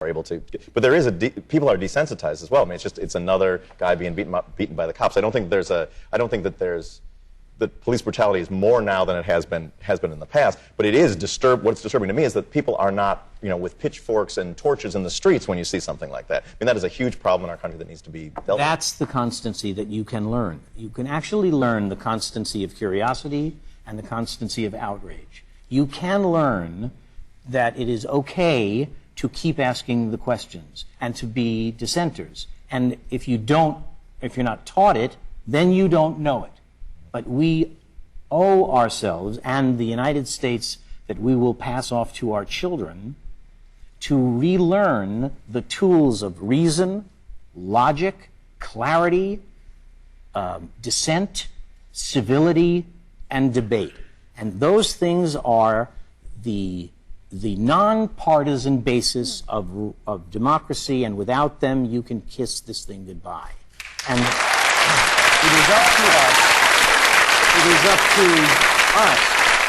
are able to, but there is people are desensitized as well. I mean, it's another guy being beaten by the cops. I don't think that police brutality is more now than it has been in the past. But it is what's disturbing to me is that people are not, with pitchforks and torches in the streets when you see something like that. I mean, that is a huge problem in our country that needs to be dealt with. That's the constancy that you can learn. You can actually learn the constancy of curiosity and the constancy of outrage. You can learn that it is okay to keep asking the questions and to be dissenters. And if you're not taught it, then you don't know it. But we owe ourselves and the United States that we will pass off to our children to relearn the tools of reason, logic, clarity, dissent, civility, and debate. And those things are the nonpartisan basis of democracy, and without them, you can kiss this thing goodbye. And it is up to us. It is up to us.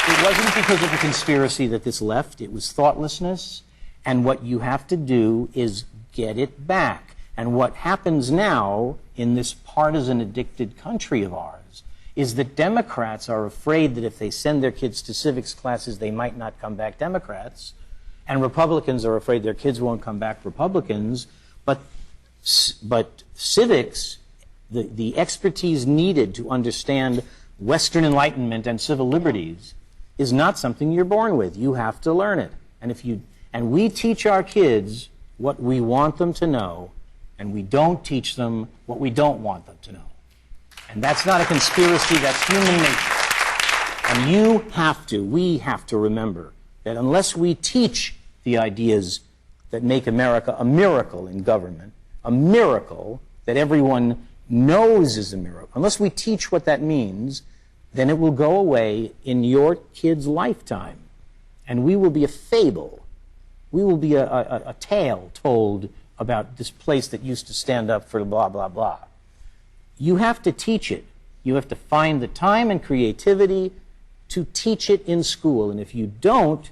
It wasn't because of a conspiracy that this left. It was thoughtlessness. And what you have to do is get it back. And what happens now in this partisan-addicted country of ours is that Democrats are afraid that if they send their kids to civics classes, they might not come back Democrats. And Republicans are afraid their kids won't come back Republicans. But civics, the expertise needed to understand Western Enlightenment and civil liberties is not something you're born with. You have to learn it. And we teach our kids what we want them to know, and we don't teach them what we don't want them to know. And that's not a conspiracy, that's human nature. And we have to remember that unless we teach the ideas that make America a miracle in government, a miracle that everyone knows is a miracle, unless we teach what that means, then it will go away in your kid's lifetime. And we will be a fable. We will be a tale told about this place that used to stand up for blah, blah, blah. You have to teach it. You have to find the time and creativity to teach it in school. And if you don't,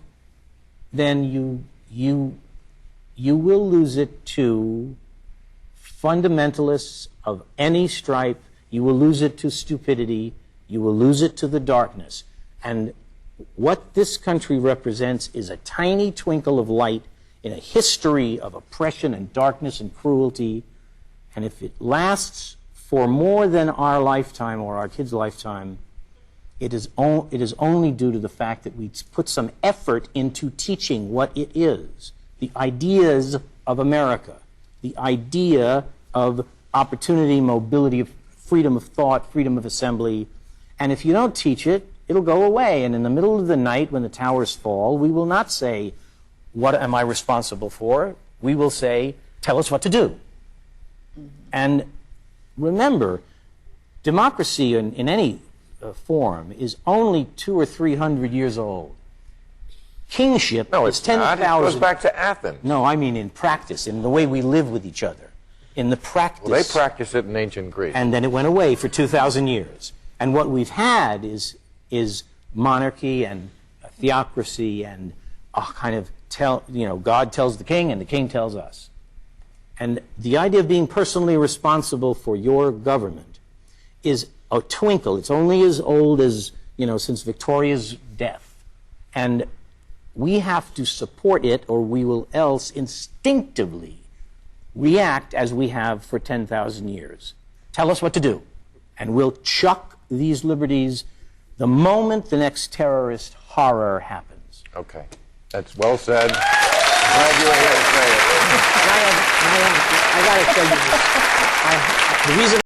then you will lose it to fundamentalists of any stripe. You will lose it to stupidity. You will lose it to the darkness. And what this country represents is a tiny twinkle of light in a history of oppression and darkness and cruelty. And if it lasts for more than our lifetime or our kids' lifetime, it is only due to the fact that we put some effort into teaching what it is, the ideas of America, the idea of opportunity, mobility, of freedom of thought, freedom of assembly. And if you don't teach it, it'll go away. And in the middle of the night when the towers fall, we will not say, what am I responsible for? We will say, tell us what to do. Mm-hmm. And remember, democracy in any form is only 200 or 300 years old. Kingship is 10,000. It goes back to Athens. No, I mean in practice, in the way we live with each other. In the practice. Well, they practiced it in ancient Greece. And then it went away for 2,000 years. And what we've had is monarchy and theocracy and a kind of God tells the king and the king tells us. And the idea of being personally responsible for your government is a twinkle. It's only as old as, since Victoria's death. And we have to support it, or we will else instinctively react as we have for 10,000 years. Tell us what to do. And we'll chuck these liberties the moment the next terrorist horror happens. Okay. That's well said. Glad you were here to say it. I got to tell you this. The reason